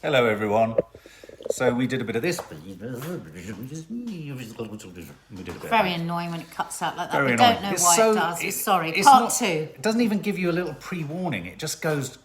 Hello, everyone. So we did a bit of this. We did a bit. Very annoying when it cuts out like that. Very We annoying. don't know It's why so- it does. it- Sorry. it's Part not- 2. It doesn't even give you a little pre-warning. It just goes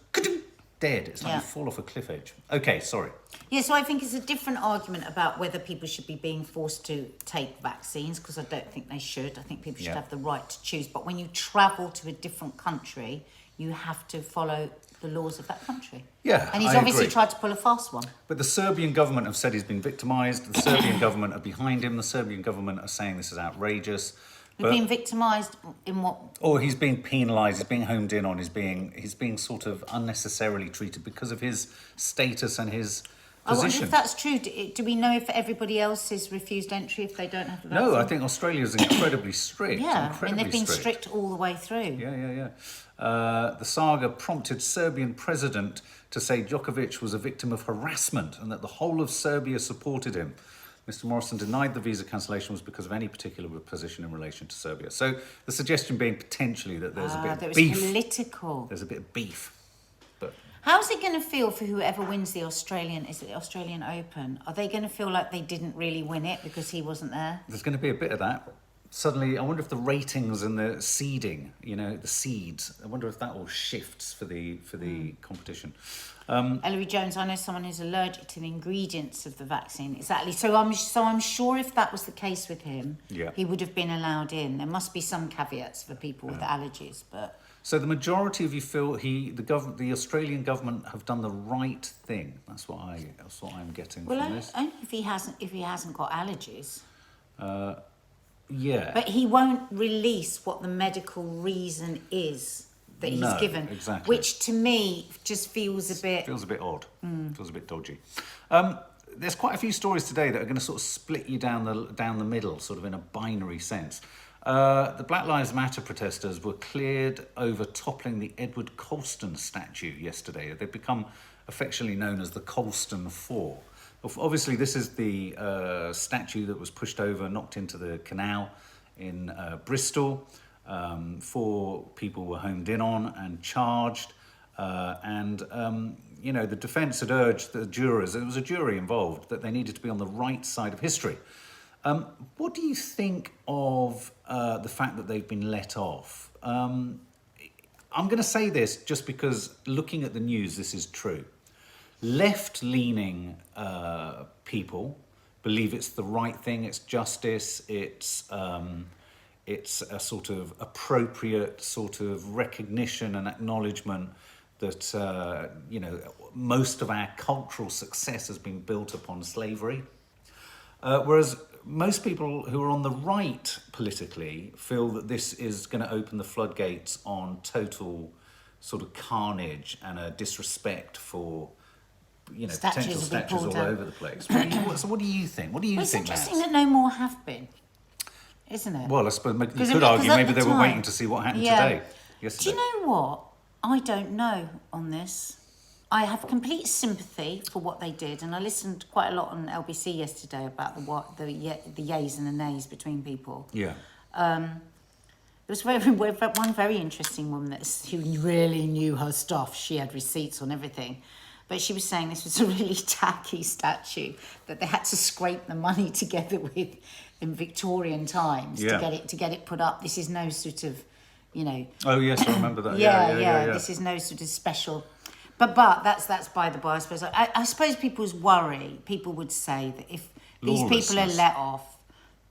dead. It's like Yeah. you fall off a cliff edge. Okay, sorry. Yeah, so I think it's a different argument about whether people should be being forced to take vaccines, because I don't think they should. I think people should Yeah. have the right to choose. But when you travel to a different country, you have to follow the laws of that country. Yeah, And he's I obviously agree. tried to pull a fast one. But the Serbian government have said he's been victimised. The Serbian government are behind him. The Serbian government are saying this is outrageous. We've been victimised in what? Or he's being penalised, he's being homed in on, he's being sort of unnecessarily treated because of his status and his I wonder position. if that's true. Do we know if everybody else is refused entry if they don't have the vaccine? No, I think Australia's incredibly strict. Yeah, I mean, incredibly they've been strict all the way through. Yeah. The Saga prompted Serbian president to say Djokovic was a victim of harassment and that the whole of Serbia supported him. Mr. Morrison denied the visa cancellation was because of any particular position in relation to Serbia. So the suggestion being potentially that there's a bit That of was beef. political. There's a bit of beef. But How's it going to feel for whoever wins the Australian Open? Are they going to feel like they didn't really win it because he wasn't there? there's going to be a bit of that. Suddenly, I wonder if the ratings and the seeding, the seeds, I wonder if that all shifts for the competition. Ellery Jones, I know someone who's allergic to the ingredients of the vaccine. Exactly. So I'm sure if that was the case with him, Yeah. he would have been allowed in. There must be some caveats for people with allergies, but So the majority of you feel the Australian government have done the right thing. That's what I'm getting from this. only if he hasn't got allergies. Yeah. But he won't release what the medical reason is that he's No, given, exactly. which to me just feels a bit. Feels a bit odd. Feels a bit dodgy. There's quite a few stories today that are going to sort of split you down the middle, sort of in a binary sense. The Black Lives Matter protesters were cleared over toppling the Edward Colston statue yesterday. They've become affectionately known as the Colston Four. Obviously, this is the statue that was pushed over, knocked into the canal in Bristol. 4 people were homed in on and charged. The defence had urged the jurors, there was a jury involved, that they needed to be on the right side of history. What do you think of the fact that they've been let off? I'm going to say this just because looking at the news, this is true. Left-leaning people believe it's the right thing, it's justice, it's a sort of appropriate sort of recognition and acknowledgement that, most of our cultural success has been built upon slavery. Whereas most people who are on the right politically feel that this is going to open the floodgates on total sort of carnage and a disrespect for, potential Statues will be statues all pulled down. over the place. So what do you think? What do you Well, it's think, interesting Max? that no more have been, isn't it? Well, I suppose you Because could argue at maybe the they were time- waiting to see what happened Yeah. today. Do Yesterday. you know what? I don't know on this. I have complete sympathy for what they did, and I listened quite a lot on LBC yesterday about the yays and the nays between people. Yeah. There was one very interesting woman who really knew her stuff. She had receipts on everything. But she was saying this was a really tacky statue that they had to scrape the money together with in Victorian times Yeah. to get it put up. This is no sort of, Oh yes, I remember that. yeah. This is no sort of special. But that's by the by. I suppose. I suppose people would say that if these people are Lawlessness. let off,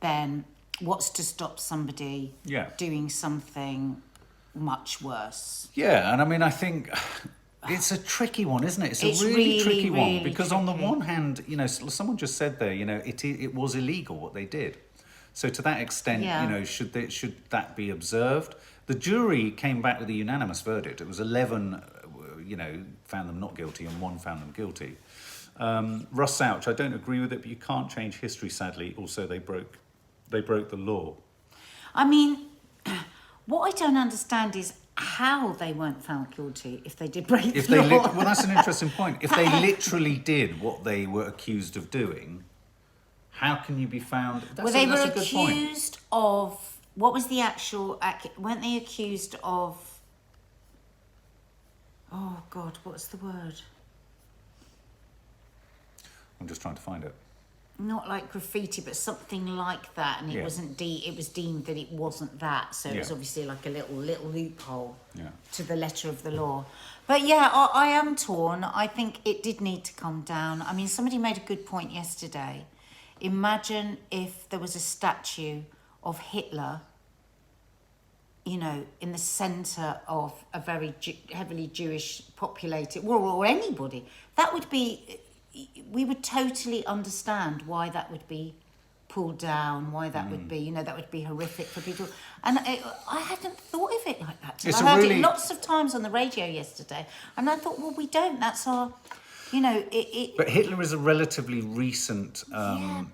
then what's to stop somebody Yeah. doing something much worse? Yeah, and I mean, I think it's a tricky one, isn't it? It's It's a really, really, tricky one really because on the tricky. one hand, someone just said there, it was illegal what they did. So to that extent, Yeah. should that be observed? The jury came back with a unanimous verdict. It was 11, found them not guilty and 1 found them guilty. Russ Ouch, I don't agree with it, but you can't change history. Sadly, also they broke the law. I mean, what I don't understand is how they weren't found guilty if they did break If the they law. well, that's an interesting point. If they literally did what they were accused of doing, how can you be found? Well, they were that's a good point. accused of... What was the actual... Weren't they accused of... Oh, God, what's the word? I'm just trying to find it. Not like graffiti, but something like that, and it wasn't it was deemed that it wasn't that, so it was obviously like a little loophole to the letter of the law. But yeah, I am torn. I think it did need to come down. I mean, somebody made a good point yesterday. Imagine if there was a statue of Hitler, you know, in the centre of a very heavily Jewish populated, or anybody. That would be, we would totally understand why that would be pulled down, why that would be, you know, that would be horrific for people. And I hadn't thought of it like that. I heard it lots of times on the radio yesterday, and I thought, well, we don't. That's our, you know, But Hitler is a relatively recent.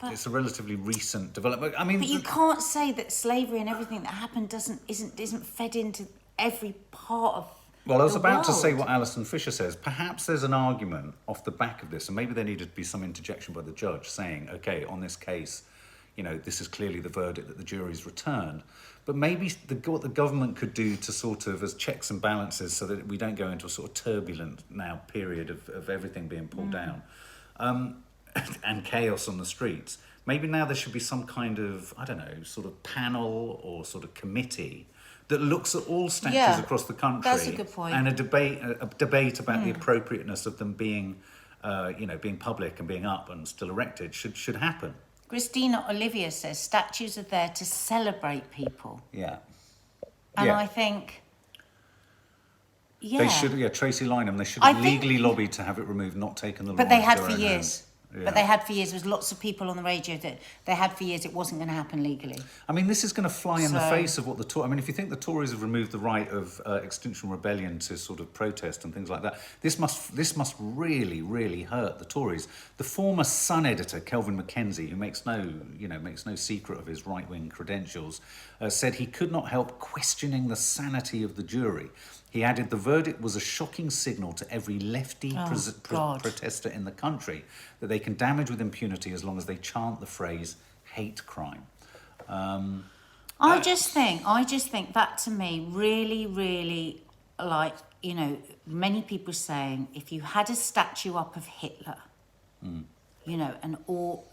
It's a relatively recent development. I mean, but you can't say that slavery and everything that happened isn't fed into every part of. Well, I was about to say what Alison Fisher says. Perhaps there's an argument off the back of this, and maybe there needed to be some interjection by the judge saying, okay, on this case, you know, this is clearly the verdict that the jury's returned. But maybe what the government could do to sort of, as checks and balances, so that we don't go into a sort of turbulent now period of everything being pulled down and chaos on the streets. Maybe now there should be some kind of, I don't know, sort of panel or sort of committee that looks at all statues across the country. That's a good point. And a debate about the appropriateness of them being, being public and being up and still erected should happen. Christina Olivia says statues are there to celebrate people. Yeah. And I think, they should. Tracy Lynham. They should have legally lobbied to have it removed, not taken the law. But they had for years. Hands. Yeah. But they had for years. There was lots of people on the radio that they had for years. It wasn't going to happen legally. I mean, this is going to fly in the face of what the Tories. I mean, if you think the Tories have removed the right of Extinction Rebellion to sort of protest and things like that, this must really, really hurt the Tories. The former Sun editor Kelvin Mackenzie, who makes no secret of his right-wing credentials, said he could not help questioning the sanity of the jury. He added the verdict was a shocking signal to every lefty protester in the country that they can damage with impunity as long as they chant the phrase hate crime. I just think that to me really, really, like, you know, many people saying if you had a statue up of Hitler, you know, and all,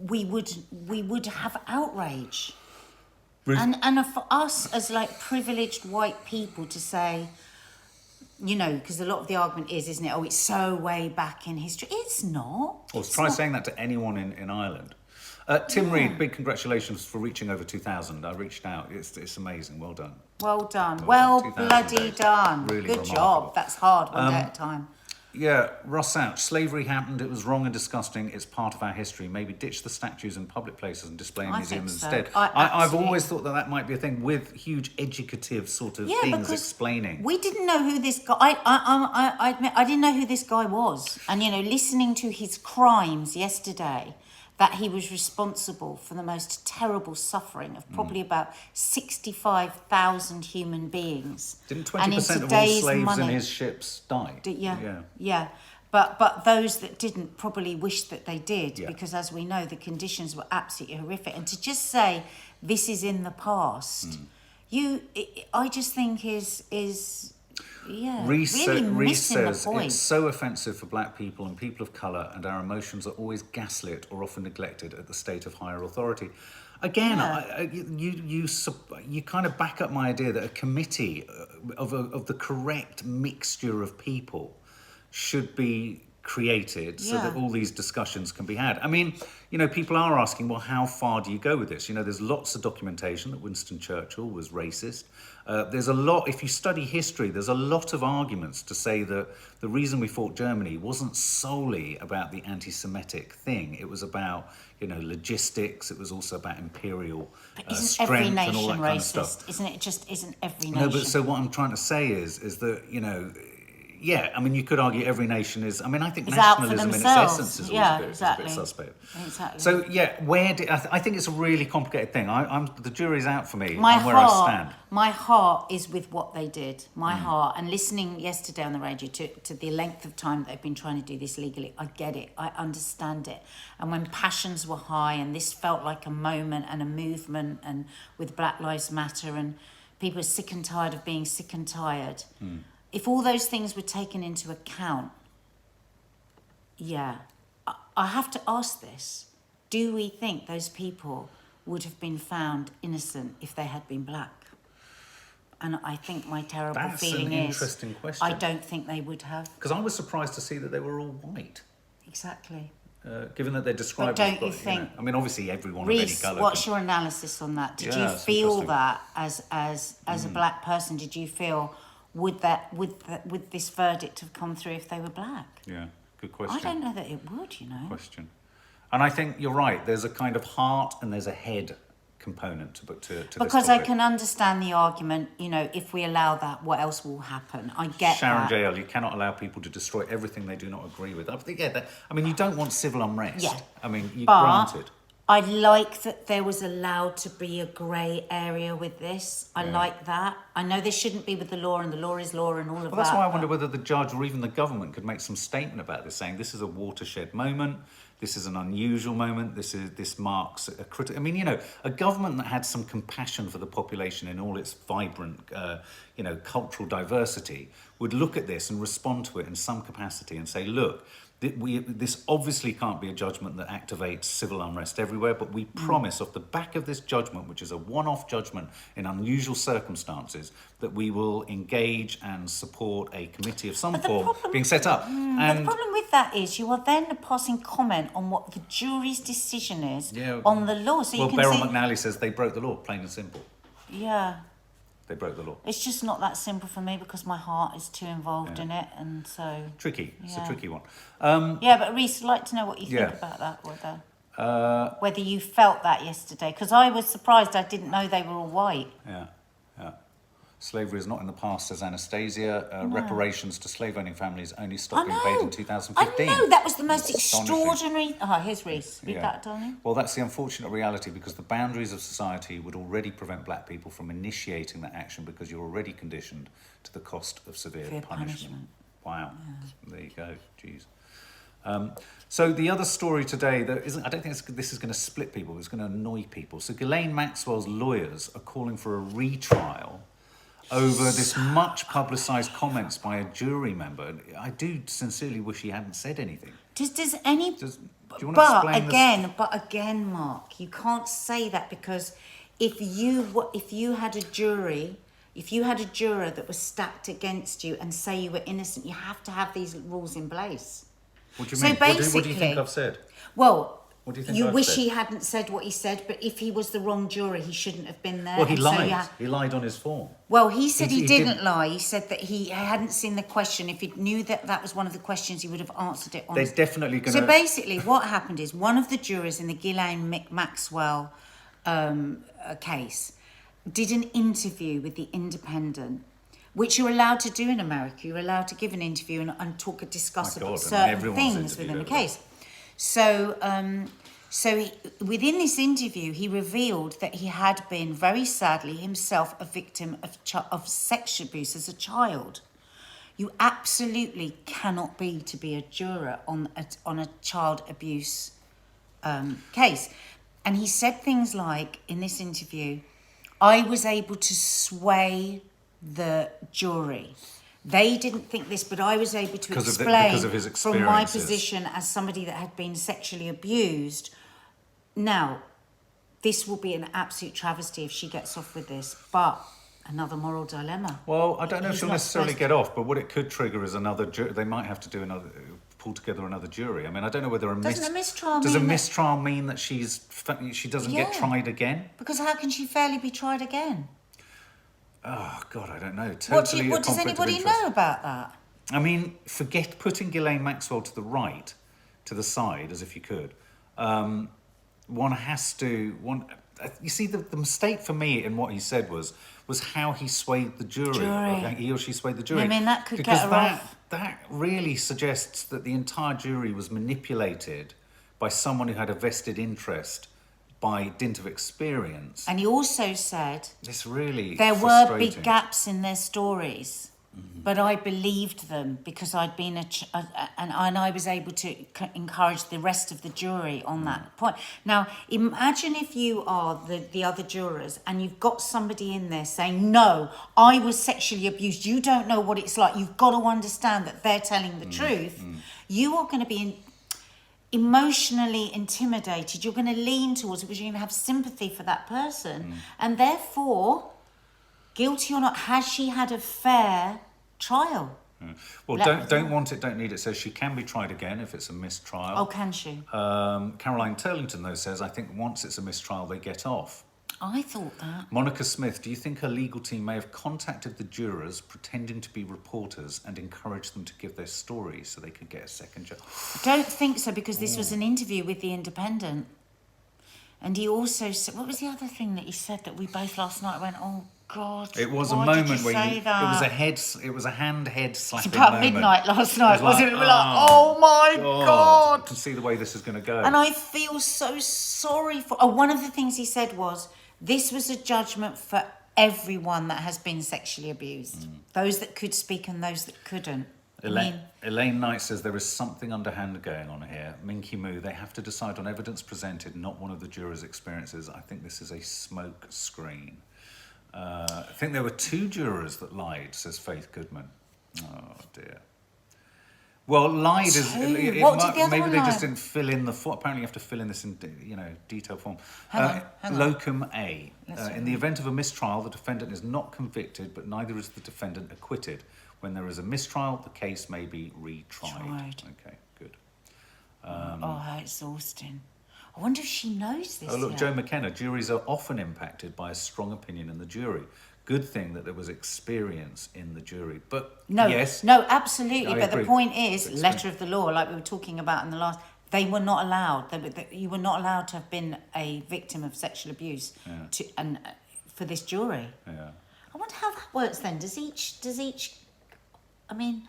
we would have outrage. And for us as like privileged white people to say, you know, because a lot of the argument isn't it? Oh, it's so way back in history. It's not. Well, try saying that to anyone in Ireland. Tim Reed, big congratulations for reaching over 2,000. I reached out. It's amazing. Well done. Well done. Well bloody days. Done. Really Good remarkable. job. That's hard. One day at a time. Yeah, Ross Ouch. Slavery happened. It was wrong and disgusting. It's part of our history. Maybe ditch the statues in public places and display in museums instead. I've always thought that might be a thing with huge educative sort of things explaining. We didn't know who this guy. I admit I didn't know who this guy was, and you know, listening to his crimes yesterday. That he was responsible for the most terrible suffering of probably about 65,000 human beings. Didn't 20% of all slaves in his ships die? Yeah. But those that didn't probably wish that they did, because as we know, the conditions were absolutely horrific. And to just say this is in the past, I just think is Reese really missing the says point. it's so offensive for black people and people of colour, and our emotions are always gaslit or often neglected at the state of higher authority. Again, you kind of back up my idea that a committee of the correct mixture of people should be created so that all these discussions can be had. I mean, you know, people are asking, well, how far do you go with this? You know, there's lots of documentation that Winston Churchill was racist. There's a lot, if you study history, there's a lot of arguments to say that the reason we fought Germany wasn't solely about the anti-Semitic thing. It was about, you know, logistics. It was also about imperial strength and all that kind of stuff. Isn't it? Just isn't every nation? No, but so what I'm trying to say is that, you know, I mean, you could argue every nation is. I mean, I think nationalism in its essence is always a bit suspect. Exactly. So I think it's a really complicated thing. The jury's out for me on where I stand. My heart is with what they did. My heart, and listening yesterday on the radio to the length of time that they've been trying to do this legally, I get it. I understand it. And when passions were high, and this felt like a moment and a movement, and with Black Lives Matter, and people are sick and tired of being sick and tired. If all those things were taken into account, I have to ask this. Do we think those people would have been found innocent if they had been black? And I think my terrible feeling is... That's an interesting question. I don't think they would have. Because I was surprised to see that they were all white. Exactly. Given that they're described But don't as... you think... I mean, obviously everyone Reece, of any colour... what's your analysis on that? Did you it's feel interesting. that as a black person? Did you feel would this verdict have come through if they were black? Yeah, good question. I don't know that it would. Question. And I think you're right. There's a kind of heart and there's a head component to because this topic. I can understand the argument. If we allow that, what else will happen? I get Sharon that. JL, you cannot allow people to destroy everything they do not agree with. I think, you don't want civil unrest. Yeah. I mean, But granted. I like that there was allowed to be a grey area with this. I like that. I know there shouldn't be with the law, and the law is law and all of that. Well, that's why I wonder whether the judge or even the government could make some statement about this, saying this is a watershed moment. This is an unusual moment. This marks a critical. I mean, a government that had some compassion for the population in all its vibrant, cultural diversity would look at this and respond to it in some capacity and say, look, this obviously can't be a judgment that activates civil unrest everywhere, but we promise off the back of this judgment, which is a one-off judgment in unusual circumstances, that we will engage and support a committee of some form being set up. But the problem with that is you are then passing comment on what the jury's decision is on the law. So Beryl McNally says they broke the law, plain and simple. Yeah. They broke the law. It's just not that simple for me because my heart is too involved in it, and so... Tricky. It's a tricky one. But Reece, I'd like to know what you think about that, whether you felt that yesterday, because I was surprised. I didn't know they were all white. Yeah. Slavery is not in the past, says Anastasia. Reparations to slave-owning families only stopped being paid in 2015. I know, that was the most extraordinary... here's Reece. Read that, darling. Well, that's the unfortunate reality, because the boundaries of society would already prevent black people from initiating that action because you're already conditioned to the cost of severe punishment. Wow. Yeah. There you go. Jeez. So the other story today, I don't think this is going to split people, it's going to annoy people. So Ghislaine Maxwell's lawyers are calling for a retrial over this much publicised comments by a jury member. I do sincerely wish he hadn't said anything. Do you want to explain But again, Mark, you can't say that, because if you had a jury, if you had a juror that was stacked against you and say you were innocent, you have to have these rules in place. What do you mean? What do you think I've said? Well, what do you think you I've wish said? he hadn't said what he said, but if he was the wrong juror, he shouldn't have been there. Well, he lied. He lied on his form. Well, he said he didn't lie. He said that he hadn't seen the question. If he knew that was one of the questions, he would have answered it on... They're definitely going to... So basically, what happened is one of the jurors in the Ghislaine Maxwell case did an interview with The Independent, which you're allowed to do in America. You're allowed to give an interview and discuss about certain things within the case. So within this interview, he revealed that he had been, very sadly, himself a victim of sexual abuse as a child. You absolutely cannot be a juror on a child abuse case. And he said things like, in this interview, I was able to sway the jury. They didn't think this, but I was able to explain from my position as somebody that had been sexually abused. Now, this will be an absolute travesty if she gets off with this, but another moral dilemma. Well, I don't know if she'll necessarily get off, but what it could trigger is another jury. They might have to pull together another jury. I mean, I don't know whether does a mistrial mean that she doesn't get tried again? Because how can she fairly be tried again? Oh, God, I don't know. What does anybody know about that? I mean, forget putting Ghislaine Maxwell to the side, as if you could. One has to... You see, the mistake for me in what he said was how he swayed the jury. He or she swayed the jury. I mean, that could get her off. That really suggests that the entire jury was manipulated by someone who had a vested interest by dint of experience. And he also said this really there were big gaps in their stories, but I believed them because I'd been and I was able to encourage the rest of the jury on that point. Now, imagine if you are the other jurors and you've got somebody in there saying, no, I was sexually abused. You don't know what it's like. You've got to understand that they're telling the truth. You are going to be emotionally intimidated, you're going to lean towards it because you're going to have sympathy for that person. And therefore, guilty or not, has she had a fair trial? Well, don't want it, don't need it says she can be tried again if it's a mistrial. Oh, can she? Caroline Turlington, though, says, I think once it's a mistrial, they get off. I thought that. Monica Smith, do you think her legal team may have contacted the jurors pretending to be reporters and encouraged them to give their stories so they could get a second chance? I don't think so, because this was an interview with The Independent. And he also said, what was the other thing that he said that we both last night went, oh, God, It was why a moment did you where say that? it was a hand-head slapping It's about moment. midnight last night, wasn't it? We're like, oh oh my God. I can see the way this is going to go. And I feel so sorry for... Oh, one of the things he said was, this was a judgment for everyone that has been sexually abused. Those that could speak and those that couldn't. Elaine Knight says there is something underhand going on here. Minky Moo, they have to decide on evidence presented, not one of the jurors' experiences. I think this is a smoke screen. I think there were 2 jurors that lied, says Faith Goodman. Oh dear. Well, lied is What did the other maybe one they lie? just didn't fill in the form. Apparently, you have to fill in this in detailed form. Hang on. Locum A. In the event of a mistrial, the defendant is not convicted, but neither is the defendant acquitted. When there is a mistrial, the case may be retried. Tried. Okay, good. Oh, how exhausting. I wonder if she knows this Oh, look, yet. Joe McKenna, juries are often impacted by a strong opinion in the jury. Good thing that there was experience in the jury. But No, yes, no, absolutely. I But agree. the point is, It's letter of the law, like we were talking about in the last, they were not allowed. You were not allowed to have been a victim of sexual abuse for this jury. yeah. I wonder how that works then. Does each, I mean,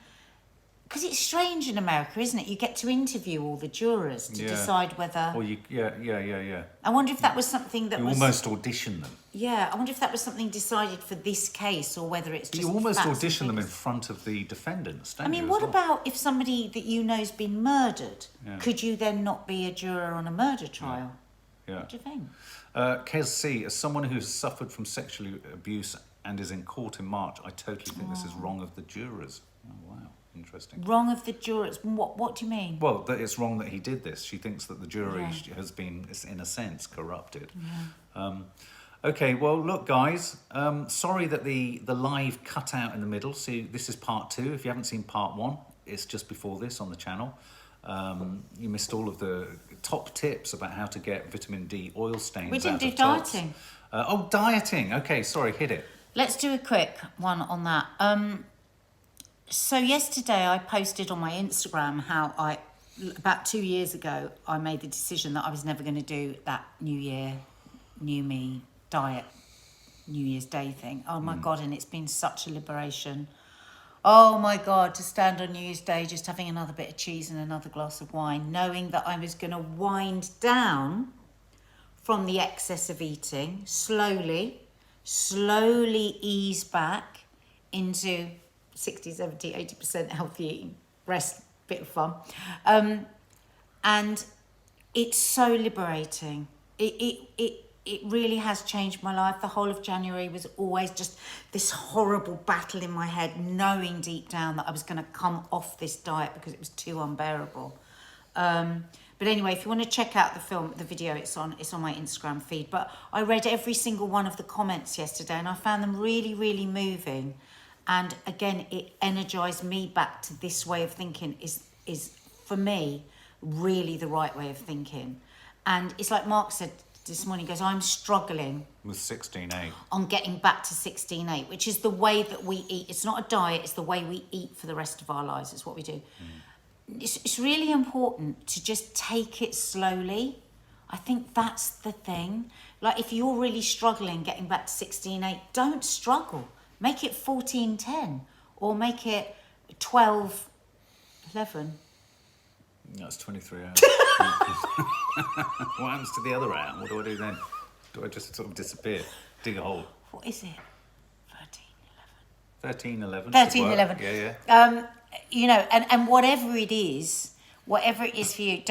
because it's strange in America, isn't it? You get to interview all the jurors to decide whether. Or yeah. I wonder if that was something that You was. almost audition them. Yeah, I wonder if that was something decided for this case or whether it's just. You almost facts and audition them in figures. front of the defendants, don't I mean, you? what as well? about if somebody that you know's been murdered? Yeah. Could you then not be a juror on a murder trial? Yeah. What do you think? Kez C, as someone who has suffered from sexual abuse and is in court in March, I totally think this is wrong of the jurors. Oh, wow. Interesting. Wrong of the jurors. What do you mean? Well, that it's wrong that he did this. She thinks that the jury has been, in a sense, corrupted. Okay, well, look, guys. Sorry that the live cut out in the middle. So this is part 2. If you haven't seen part 1, it's just before this on the channel. You missed all of the top tips about how to get vitamin D oil stains. We didn't out do of tots. dieting. Dieting. Okay, sorry, hit it. Let's do a quick one on that. So yesterday I posted on my Instagram how about 2 years ago, I made the decision that I was never going to do that New Year, New Me diet, New Year's Day thing. Oh my God, and it's been such a liberation. Oh my God, to stand on New Year's Day just having another bit of cheese and another glass of wine, knowing that I was going to wind down from the excess of eating, slowly ease back into 60, 70, 80% healthy eating, rest, bit of fun. And it's so liberating. It really has changed my life. The whole of January was always just this horrible battle in my head, knowing deep down that I was going to come off this diet because it was too unbearable. But anyway, if you want to check out the video, it's on my Instagram feed. But I read every single one of the comments yesterday and I found them really, really moving. And again, it energized me back to this way of thinking is for me, really the right way of thinking. And it's like Mark said this morning, he goes, I'm struggling With 16.8. on getting back to 16.8, which is the way that we eat. It's not a diet, it's the way we eat for the rest of our lives. It's what we do. It's really important to just take it slowly. I think that's the thing. Like if you're really struggling getting back to 16.8, don't struggle. Make it 14.10 or make it 12.11. That's 23 hours. What happens to the other hour? What do I do then? Do I just sort of disappear? Dig a hole? What is it? 13.11. 13.11. Yeah. You know, and whatever it is for you,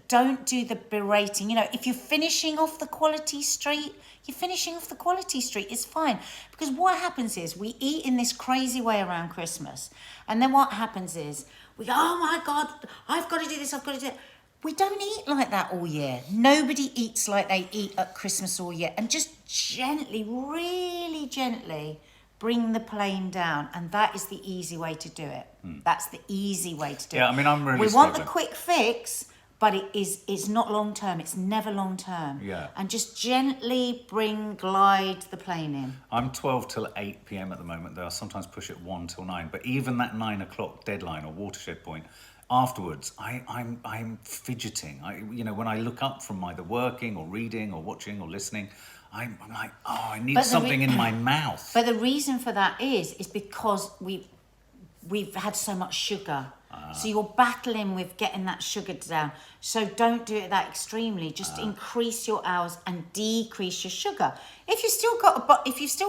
don't do the berating. You know, if you're finishing off the quality street, it's fine. Because what happens is we eat in this crazy way around Christmas. And then what happens is we go, oh my God, I've got to do this, I've got to do that. we don't eat like that all year. Nobody eats like they eat at Christmas all year. And just gently, really gently bring the plane down. And that is the easy way to do it. That's the easy way to do it. Yeah, I mean, I'm really We want the struggling. quick fix, but it's not long term. It's never long term. Yeah. And just gently glide the plane in. I'm 12 till 8 p.m. at the moment, though I sometimes push it 1 till 9. But even that 9 o'clock deadline or watershed point, afterwards, I'm fidgeting. When I look up from either working or reading or watching or listening, I'm like, oh, I need something in my mouth. But the reason for that is because we've had so much sugar. So you're battling with getting that sugar down. So don't do it that extremely. Just increase your hours and decrease your sugar. If you've still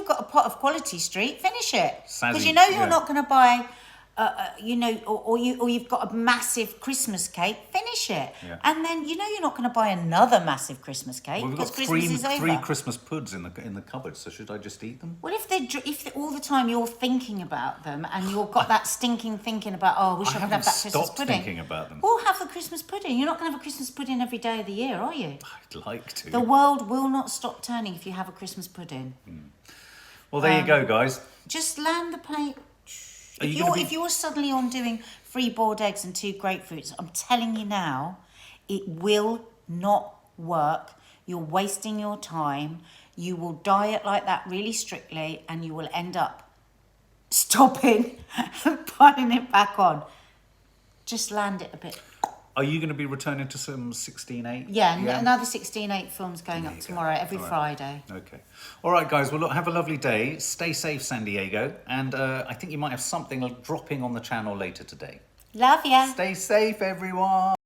got a pot of Quality Street, finish it, because you know you're not going to buy. Or you've got a massive Christmas cake, finish it. Yeah. And then you're not going to buy another massive Christmas cake Well, we've because got Christmas is over. three Christmas puds in the cupboard, so should I just eat them? Well, if all the time you're thinking about them and you've got that stinking thinking about, oh, I wish I could have that Christmas stopped pudding. thinking about them. Well, have the Christmas pudding. You're not going to have a Christmas pudding every day of the year, are you? I'd like to. The world will not stop turning if you have a Christmas pudding. Well, there you go, guys. Just land the plane. If If you're suddenly on doing 3 boiled eggs and 2 grapefruits, I'm telling you now, it will not work. You're wasting your time. You will diet like that really strictly, and you will end up stopping and putting it back on. Just land it a bit. Are you going to be returning to some 16/8? Yeah, another 16/8 film's going There up you go. tomorrow, every All right. Friday. Okay. All right, guys. Well, look, have a lovely day. Stay safe, San Diego. And I think you might have something dropping on the channel later today. Love ya. Stay safe, everyone.